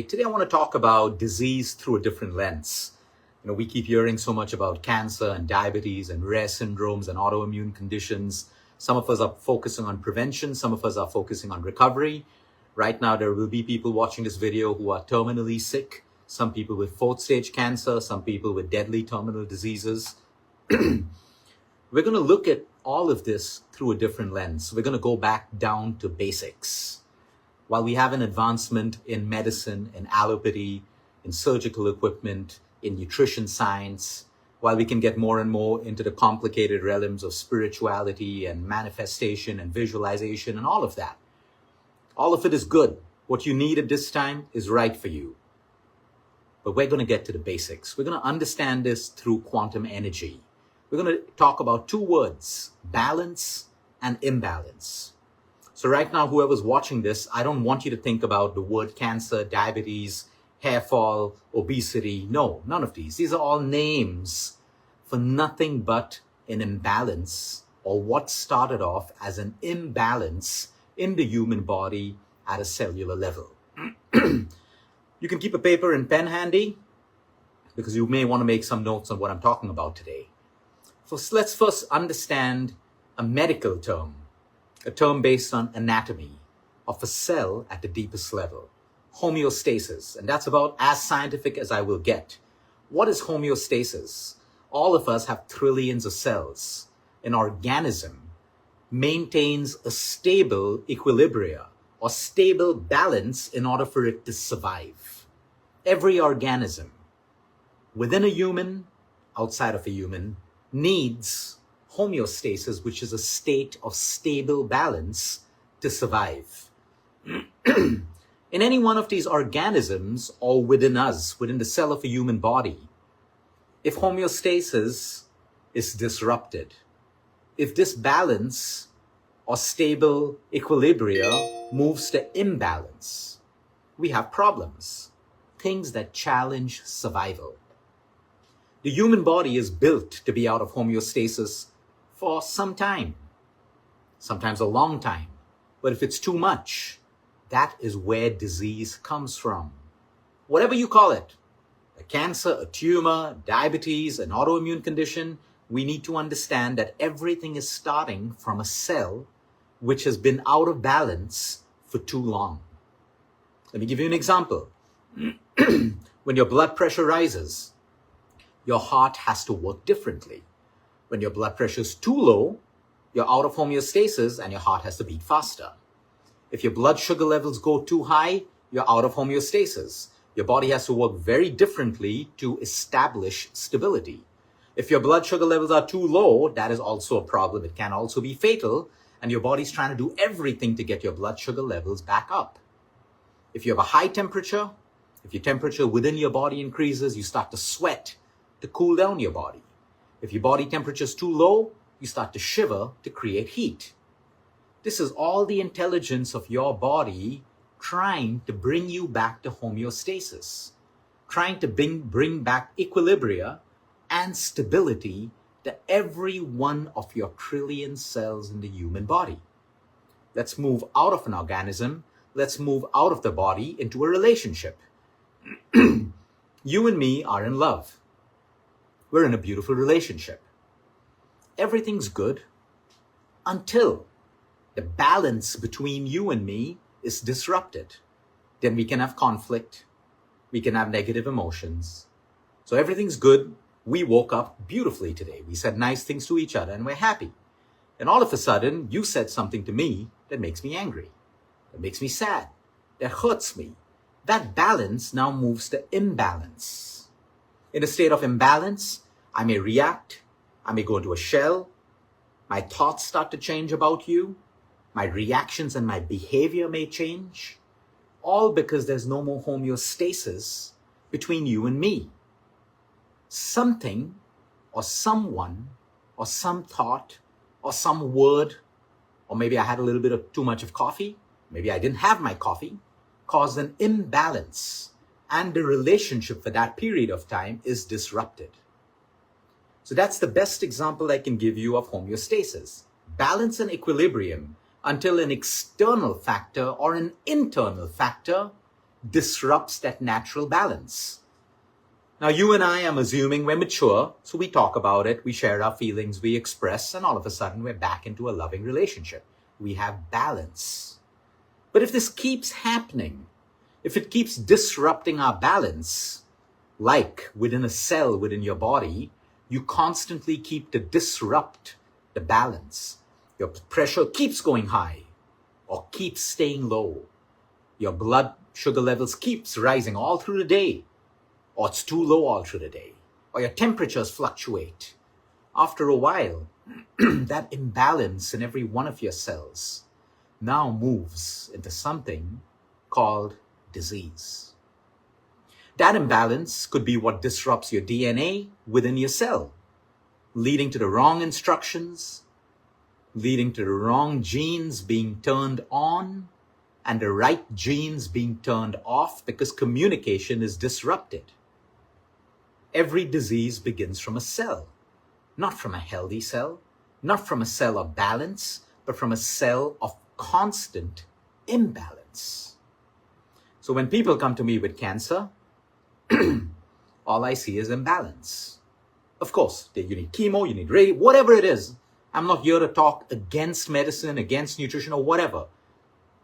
Today I want to talk about disease through a different lens. We keep hearing so much about cancer and diabetes and rare syndromes and autoimmune conditions. Some of us are focusing on prevention. Some of us are focusing on recovery. Right now, there will be people watching this video who are terminally sick. Some people with fourth stage cancer, some people with deadly terminal diseases. We're going to look at all of this through a different lens. We're going to go back down to basics. While we have an advancement in medicine, in allopathy, in surgical equipment, in nutrition science, while we can get more and more into the complicated realms of spirituality and manifestation and visualization and all of that, all of it is good. What you need at this time is right for you. But we're going to get to the basics. We're going to understand this through quantum energy. We're going to talk about two words, balance and imbalance. So right now, whoever's watching this, I don't want you to think about the word cancer, diabetes, hair fall, obesity. No, none of these. These are all names for nothing but an imbalance, or what started off as an imbalance in the human body at a cellular level. You can keep a paper and pen handy because you may want to make some notes on what I'm talking about today. So let's first understand a medical term, a term based on anatomy of a cell at the deepest level, homeostasis. And that's about as scientific as I will get. What is homeostasis? All of us have trillions of cells. An organism maintains a stable equilibria or stable balance in order for it to survive. Every organism within a human, outside of a human, needs homeostasis, which is a state of stable balance to survive. In any one of these organisms or within us, within the cell of a human body, if homeostasis is disrupted, if this balance or stable equilibria moves to imbalance, we have problems, things that challenge survival. The human body is built to be out of homeostasis for some time, sometimes a long time. But if it's too much, that is where disease comes from. Whatever you call it, a cancer, a tumor, diabetes, an autoimmune condition, we need to understand that everything is starting from a cell which has been out of balance for too long. Let me give you an example. When your blood pressure rises, your heart has to work differently. When your blood pressure is too low, you're out of homeostasis and your heart has to beat faster. If your blood sugar levels go too high, you're out of homeostasis. Your body has to work very differently to establish stability. If your blood sugar levels are too low, that is also a problem. It can also be fatal, and your body's trying to do everything to get your blood sugar levels back up. If you have a high temperature, if your temperature within your body increases, you start to sweat to cool down your body. If your body temperature is too low, you start to shiver to create heat. This is all the intelligence of your body trying to bring you back to homeostasis, trying to bring back equilibria and stability to every one of your trillion cells in the human body. Let's move out of an organism. Let's move out of the body into a relationship. You and me are in love. We're in a beautiful relationship. Everything's good until the balance between you and me is disrupted. Then we can have conflict. We can have negative emotions. So everything's good. We woke up beautifully today. We said nice things to each other and we're happy. And all of a sudden, you said something to me that makes me angry, that makes me sad, that hurts me. That balance now moves to imbalance. In a state of imbalance, I may react. I may go into a shell. My thoughts start to change about you. My reactions and my behavior may change. All because there's no more homeostasis between you and me. Something or someone or some thought or some word, or maybe I had a little bit of too much of coffee, maybe I didn't have my coffee, caused an imbalance, and the relationship for that period of time is disrupted. So that's the best example I can give you of homeostasis. Balance and equilibrium until an external factor or an internal factor disrupts that natural balance. Now, you and I am assuming we're mature, so we talk about it, we share our feelings, we express, and all of a sudden we're back into a loving relationship. We have balance. But if this keeps happening, if it keeps disrupting our balance, like within a cell within your body, you constantly keep to disrupt the balance. Your pressure keeps going high or keeps staying low. Your blood sugar levels keeps rising all through the day, or it's too low all through the day, or your temperatures fluctuate. After a while, that imbalance in every one of your cells now moves into something called disease. That imbalance could be what disrupts your DNA within your cell, leading to the wrong instructions, leading to the wrong genes being turned on and the right genes being turned off because communication is disrupted. Every disease begins from a cell, not from a healthy cell, not from a cell of balance, but from a cell of constant imbalance. So when people come to me with cancer, all I see is imbalance. Of course, you need chemo, you need radiation, whatever it is. I'm not here to talk against medicine, against nutrition, or whatever.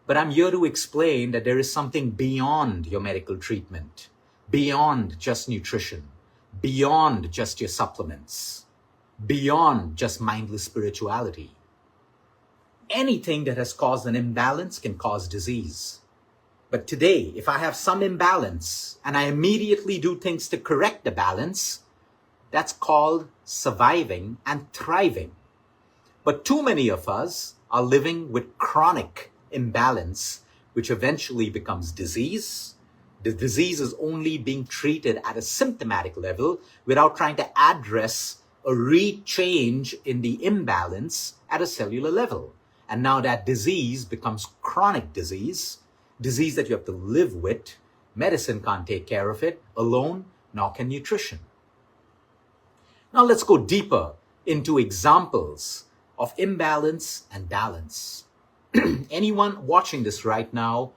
But I'm here to explain that there is something beyond your medical treatment, beyond just nutrition, beyond just your supplements, beyond just mindless spirituality. Anything that has caused an imbalance can cause disease. But today, if I have some imbalance and I immediately do things to correct the balance, that's called surviving and thriving. But too many of us are living with chronic imbalance, which eventually becomes disease. The disease is only being treated at a symptomatic level without trying to address a change in the imbalance at a cellular level. And now that disease becomes chronic disease that you have to live with. Medicine can't take care of it alone, nor can nutrition. Now let's go deeper into examples of imbalance and balance. Anyone watching this right now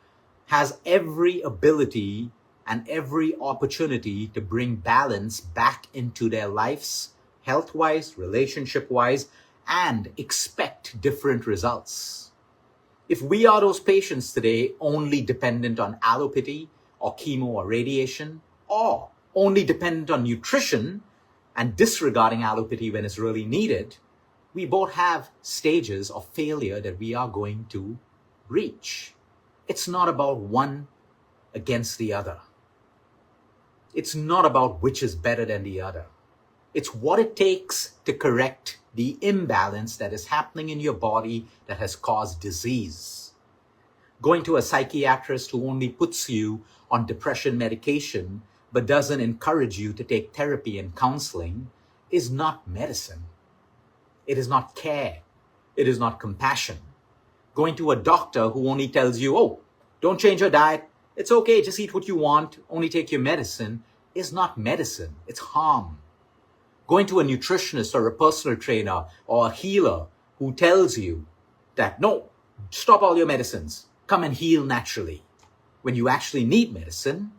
has every ability and every opportunity to bring balance back into their lives, health-wise, relationship-wise, and expect different results. If we are those patients today only dependent on allopathy or chemo or radiation, or only dependent on nutrition and disregarding allopathy when it's really needed, we both have stages of failure that we are going to reach. It's not about one against the other. It's not about which is better than the other. It's what it takes to correct the imbalance that is happening in your body that has caused disease. Going to a psychiatrist who only puts you on depression medication but doesn't encourage you to take therapy and counseling is not medicine. It is not care. It is not compassion. Going to a doctor who only tells you, oh, don't change your diet. It's okay, just eat what you want. Only take your medicine is not medicine. It's harm. Going to a nutritionist or a personal trainer or a healer who tells you that, no, stop all your medicines. Come and heal naturally. When you actually need medicine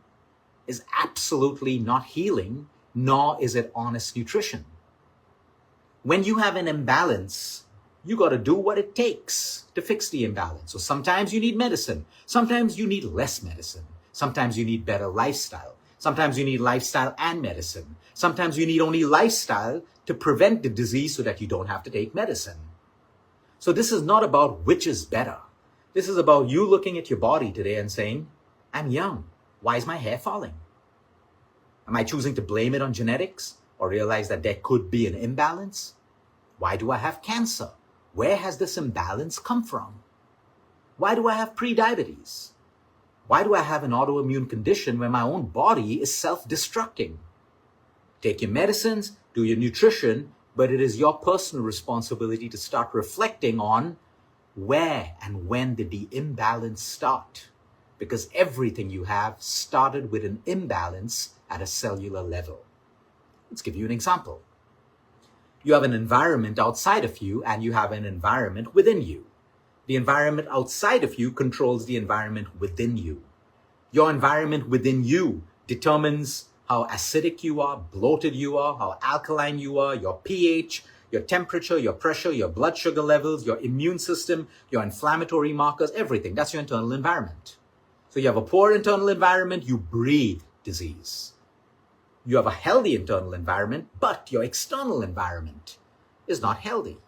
is absolutely not healing, nor is it honest nutrition. When you have an imbalance, you got to do what it takes to fix the imbalance. So sometimes you need medicine. Sometimes you need less medicine. Sometimes you need better lifestyle. Sometimes you need lifestyle and medicine. Sometimes you need only lifestyle to prevent the disease so that you don't have to take medicine. So this is not about which is better. This is about you looking at your body today and saying, I'm young. Why is my hair falling? Am I choosing to blame it on genetics or realize that there could be an imbalance? Why do I have cancer? Where has this imbalance come from? Why do I have prediabetes? Why do I have an autoimmune condition where my own body is self-destructing? Take your medicines, do your nutrition, but it is your personal responsibility to start reflecting on where and when did the imbalance start? Because everything you have started with an imbalance at a cellular level. Let's give you an example. You have an environment outside of you and you have an environment within you. The environment outside of you controls the environment within you. Your environment within you determines how acidic you are, bloated you are, how alkaline you are, your pH, your temperature, your pressure, your blood sugar levels, your immune system, your inflammatory markers, everything. That's your internal environment. So you have a poor internal environment, you breathe disease. You have a healthy internal environment, but your external environment is not healthy.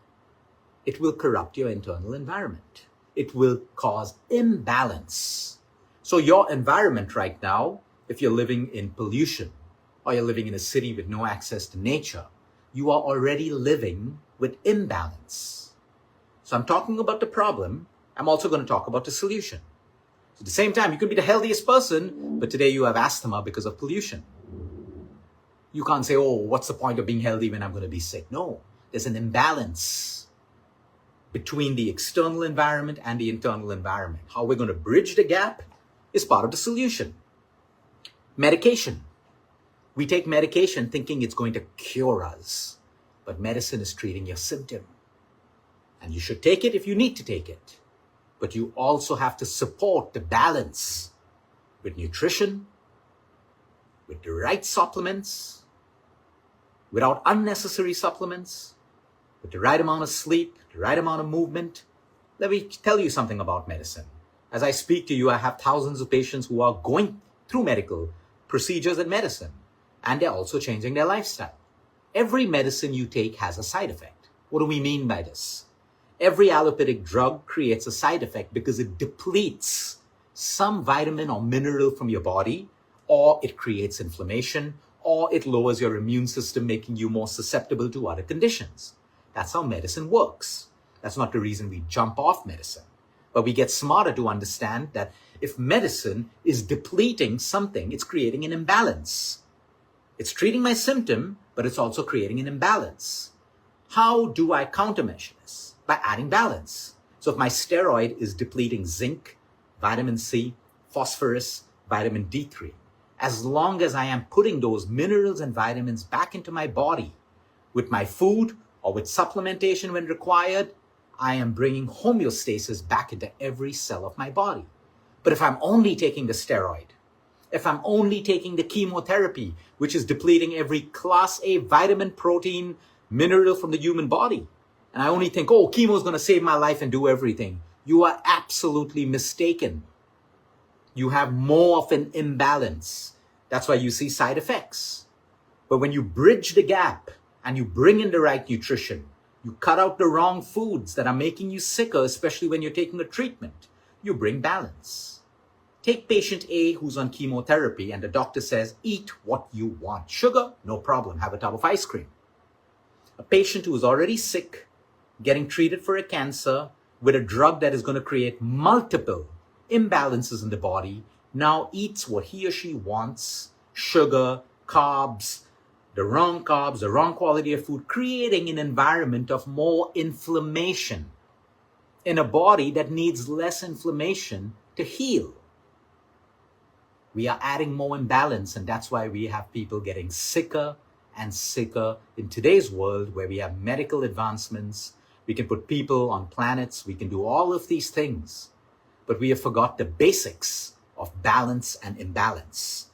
It will corrupt your internal environment. It will cause imbalance. So your environment right now, if you're living in pollution or you're living in a city with no access to nature, you are already living with imbalance. So I'm talking about the problem. I'm also going to talk about the solution. So at the same time, you can be the healthiest person, but today you have asthma because of pollution. You can't say, oh, what's the point of being healthy when I'm going to be sick? No, there's an imbalance between the external environment and the internal environment. How we're going to bridge the gap is part of the solution. Medication. We take medication thinking it's going to cure us, but medicine is treating your symptom. And you should take it if you need to take it. But you also have to support the balance with nutrition, with the right supplements, without unnecessary supplements, with the right amount of sleep, the right amount of movement. Let me tell you something about medicine. As I speak to you, I have thousands of patients who are going through medical procedures and medicine, and they're also changing their lifestyle. Every medicine you take has a side effect. What do we mean by this? Every allopathic drug creates a side effect because it depletes some vitamin or mineral from your body, or it creates inflammation, or it lowers your immune system, making you more susceptible to other conditions. That's how medicine works. That's not the reason we jump off medicine. But we get smarter to understand that if medicine is depleting something, it's creating an imbalance. It's treating my symptom, but it's also creating an imbalance. How do I countermeasure this? By adding balance. So if my steroid is depleting zinc, vitamin C, phosphorus, vitamin D3, as long as I am putting those minerals and vitamins back into my body with my food or with supplementation when required, I am bringing homeostasis back into every cell of my body. But if I'm only taking the steroid, if I'm only taking the chemotherapy, which is depleting every class A vitamin, protein, mineral from the human body, and I only think, oh, chemo is going to save my life and do everything, you are absolutely mistaken. You have more of an imbalance. That's why you see side effects. But when you bridge the gap and you bring in the right nutrition, you cut out the wrong foods that are making you sicker, especially when you're taking a treatment, you bring balance. Take patient A who's on chemotherapy and the doctor says, eat what you want. Sugar, no problem, have a tub of ice cream. A patient who is already sick, getting treated for a cancer with a drug that is going to create multiple imbalances in the body, now eats what he or she wants, sugar, carbs, the wrong quality of food, creating an environment of more inflammation in a body that needs less inflammation to heal. We are adding more imbalance, and that's why we have people getting sicker and sicker in today's world where we have medical advancements. We can put people on planets. We can do all of these things. But we have forgot the basics of balance and imbalance.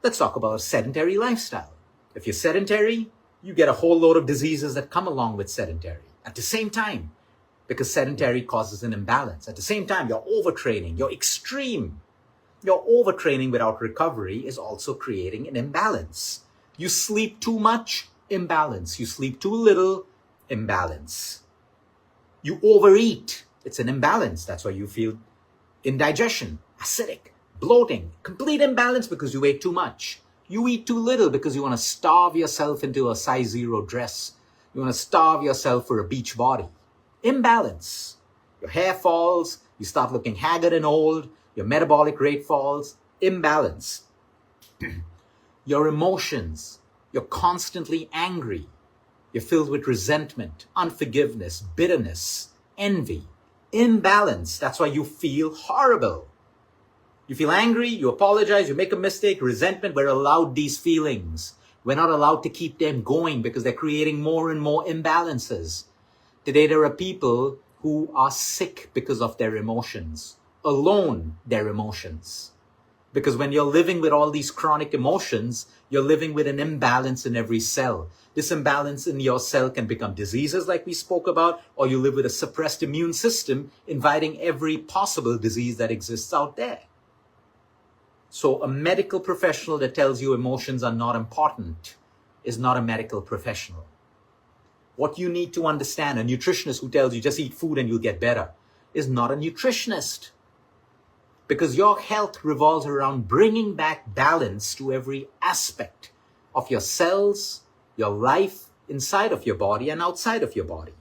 Let's talk about a sedentary lifestyle. If you're sedentary, you get a whole load of diseases that come along with sedentary. At the same time, because sedentary causes an imbalance. At the same time, you're overtraining, you're extreme. Your overtraining without recovery is also creating an imbalance. You sleep too much, imbalance. You sleep too little, imbalance. You overeat, it's an imbalance. That's why you feel indigestion, acidic, bloating, complete imbalance because you ate too much. You eat too little because you want to starve yourself into a size 0 dress. You want to starve yourself for a beach body. Imbalance. Your hair falls, you start looking haggard and old, your metabolic rate falls, imbalance. Your emotions, you're constantly angry. You're filled with resentment, unforgiveness, bitterness, envy, imbalance. That's why you feel horrible. You feel angry, you apologize, you make a mistake, resentment. We're allowed these feelings. We're not allowed to keep them going because they're creating more and more imbalances. Today, there are people who are sick because of their emotions, alone their emotions, Because when you're living with all these chronic emotions, you're living with an imbalance in every cell. This imbalance in your cell can become diseases like we spoke about, or you live with a suppressed immune system inviting every possible disease that exists out there. So a medical professional that tells you emotions are not important is not a medical professional. What you need to understand, a nutritionist who tells you just eat food and you'll get better, is not a nutritionist. Because your health revolves around bringing back balance to every aspect of your cells, your life inside of your body and outside of your body.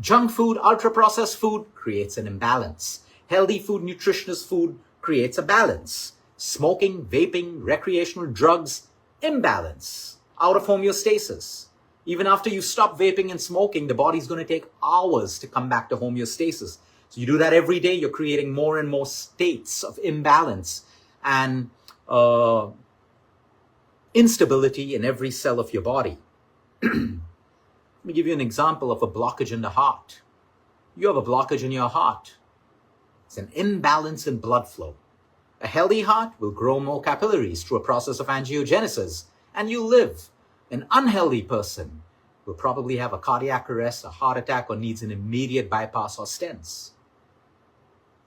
Junk food, ultra-processed food creates an imbalance. Healthy food, nutritious food creates a balance. Smoking, vaping, recreational drugs, imbalance, out of homeostasis. Even after you stop vaping and smoking, the body's going to take hours to come back to homeostasis. So you do that every day, you're creating more and more states of imbalance and instability in every cell of your body. Let me give you an example of a blockage in the heart. You have a blockage in your heart. It's an imbalance in blood flow. A healthy heart will grow more capillaries through a process of angiogenesis, and you live. An unhealthy person will probably have a cardiac arrest, a heart attack, or needs an immediate bypass or stents.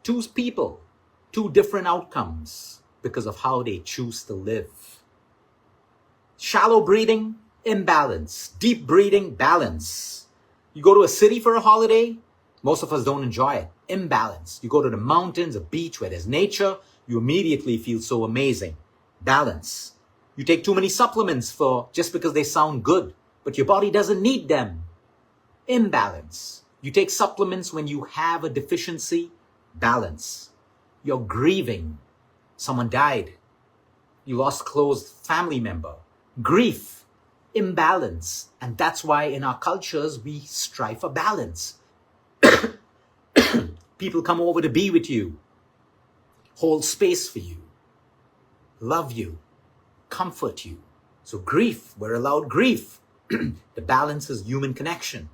Two people, two different outcomes because of how they choose to live. Shallow breathing, imbalance. Deep breathing, balance. You go to a city for a holiday, most of us don't enjoy it. Imbalance. You go to the mountains, a beach where there's nature, you immediately feel so amazing. Balance. You take too many supplements just because they sound good, but your body doesn't need them. Imbalance. You take supplements when you have a deficiency. Balance. You're grieving. Someone died. You lost a close family member. Grief. Imbalance. And that's why in our cultures, we strive for balance. People come over to be with you, hold space for you, love you, comfort you. So grief, we're allowed grief. The balance is human connection.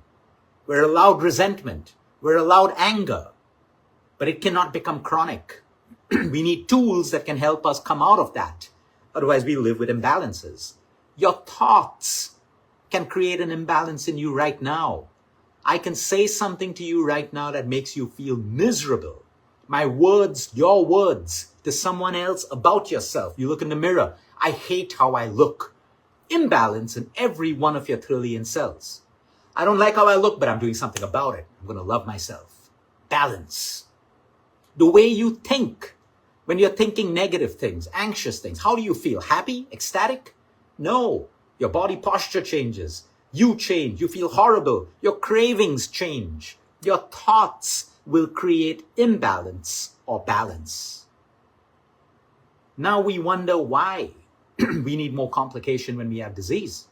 We're allowed resentment. We're allowed anger. But it cannot become chronic. We need tools that can help us come out of that. Otherwise, we live with imbalances. Your thoughts can create an imbalance in you right now. I can say something to you right now that makes you feel miserable. My words, your words to someone else about yourself. You look in the mirror. I hate how I look. Imbalance in every one of your trillion cells. I don't like how I look, but I'm doing something about it. I'm going to love myself. Balance. The way you think. When you're thinking negative things, anxious things, how do you feel? Happy? Ecstatic? No. Your body posture changes. You change. You feel horrible. Your cravings change. Your thoughts will create imbalance or balance. Now we wonder why we need more complication when we have disease.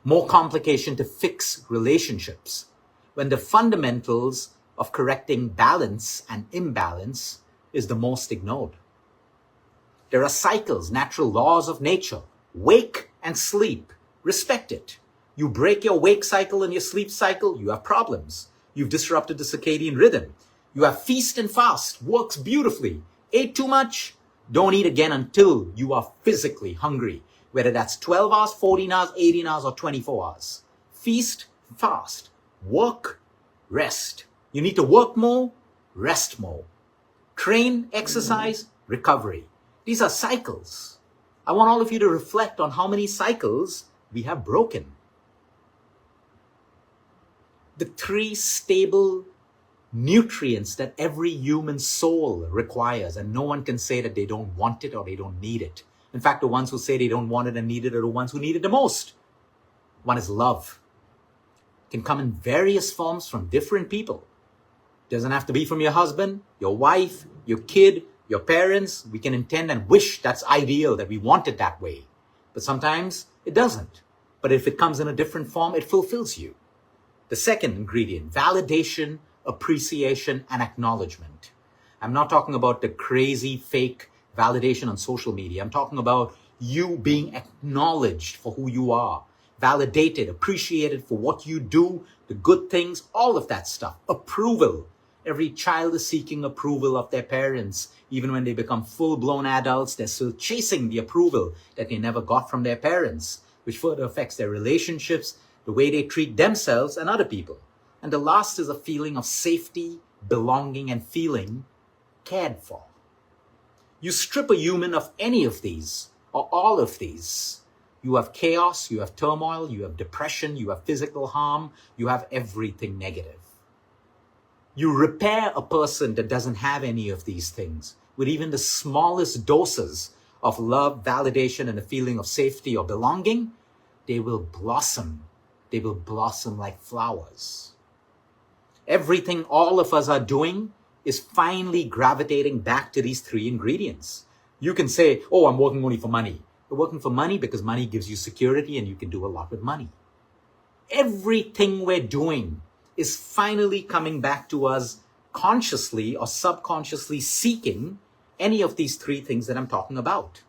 More complication to fix relationships when the fundamentals of correcting balance and imbalance is the most ignored. There are cycles, natural laws of nature. Wake and sleep. Respect it. You break your wake cycle and your sleep cycle, you have problems. You've disrupted the circadian rhythm. You have feast and fast. Works beautifully. Ate too much? Don't eat again until you are physically hungry. Whether that's 12 hours, 14 hours, 18 hours, or 24 hours. Feast, fast. Work, rest. You need to work more, rest more. Train, exercise, recovery. These are cycles. I want all of you to reflect on how many cycles we have broken. The 3 stable nutrients that every human soul requires, and no one can say that they don't want it or they don't need it. In fact, the ones who say they don't want it and need it are the ones who need it the most. One is love. It can come in various forms from different people. It doesn't have to be from your husband, your wife, your kid, your parents. We can intend and wish that's ideal, that we want it that way. But sometimes it doesn't. But if it comes in a different form, it fulfills you. The second ingredient, validation, appreciation, and acknowledgement. I'm not talking about the crazy fake validation on social media. I'm talking about you being acknowledged for who you are, validated, appreciated for what you do, the good things, all of that stuff. Approval. Every child is seeking approval of their parents. Even when they become full-blown adults, they're still chasing the approval that they never got from their parents, which further affects their relationships, the way they treat themselves and other people. And the last is a feeling of safety, belonging, and feeling cared for. You strip a human of any of these, or all of these. You have chaos, you have turmoil, you have depression, you have physical harm, you have everything negative. You repair a person that doesn't have any of these things with even the smallest doses of love, validation, and a feeling of safety or belonging, they will blossom. They will blossom like flowers. Everything all of us are doing is finally gravitating back to these three ingredients. You can say, oh, I'm working only for money. You're working for money because money gives you security and you can do a lot with money. Everything we're doing is finally coming back to us consciously or subconsciously seeking any of these three things that I'm talking about.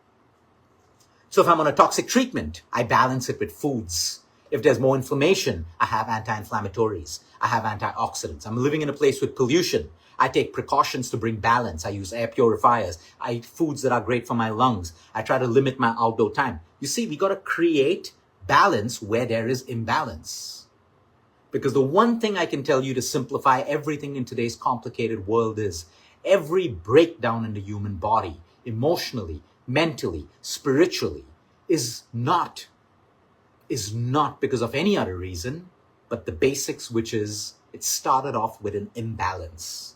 So if I'm on a toxic treatment, I balance it with foods. If there's more inflammation, I have anti-inflammatories. I have antioxidants. I'm living in a place with pollution. I take precautions to bring balance. I use air purifiers. I eat foods that are great for my lungs. I try to limit my outdoor time. You see, we got to create balance where there is imbalance. Because the one thing I can tell you to simplify everything in today's complicated world is every breakdown in the human body, emotionally, mentally, spiritually, is not because of any other reason, but the basics, which is it started off with an imbalance.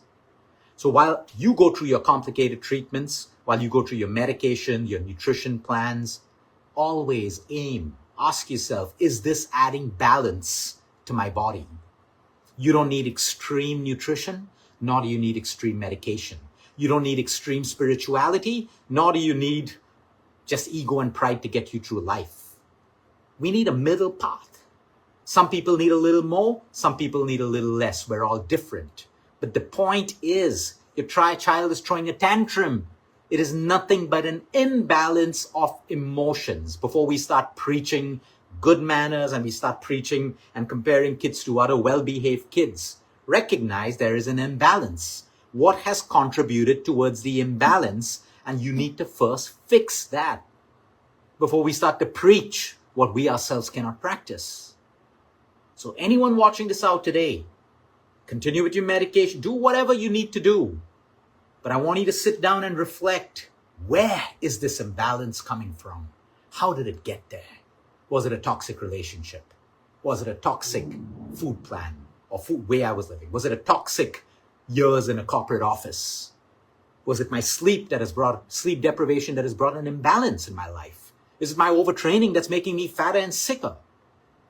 So while you go through your complicated treatments, while you go through your medication, your nutrition plans, always ask yourself, is this adding balance to my body? You don't need extreme nutrition, nor do you need extreme medication. You don't need extreme spirituality, nor do you need just ego and pride to get you through life. We need a middle path. Some people need a little more, some people need a little less. We're all different. But the point is, your child is throwing a tantrum. It is nothing but an imbalance of emotions. Before we start preaching good manners and we start preaching and comparing kids to other well-behaved kids, recognize there is an imbalance. What has contributed towards the imbalance? And you need to first fix that before we start to preach what we ourselves cannot practice. So anyone watching this out today, continue with your medication, do whatever you need to do. But I want you to sit down and reflect, where is this imbalance coming from? How did it get there? Was it a toxic relationship? Was it a toxic food plan or food way I was living? Was it a toxic years in a corporate office? Was it my sleep deprivation that has brought an imbalance in my life? Is it my overtraining that's making me fatter and sicker?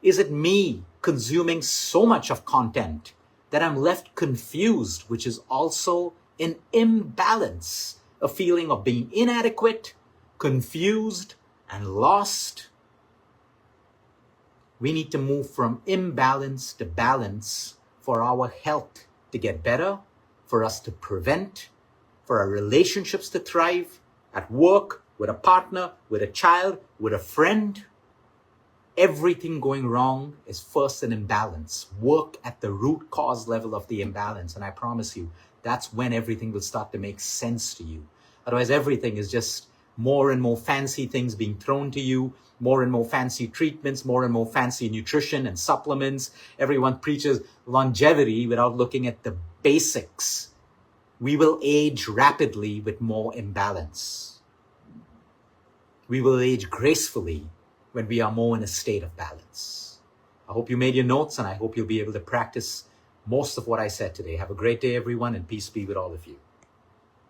Is it me consuming so much of content that I'm left confused, which is also an imbalance, a feeling of being inadequate, confused, and lost? We need to move from imbalance to balance for our health to get better, for us to prevent, for our relationships to thrive, at work, with a partner, with a child, with a friend. Everything going wrong is first an imbalance. Work at the root cause level of the imbalance. And I promise you, that's when everything will start to make sense to you. Otherwise, everything is just more and more fancy things being thrown to you, more and more fancy treatments, more and more fancy nutrition and supplements. Everyone preaches longevity without looking at the basics. We will age rapidly with more imbalance. We will age gracefully when we are more in a state of balance. I hope you made your notes, and I hope you'll be able to practice most of what I said today. Have a great day, everyone, and peace be with all of you.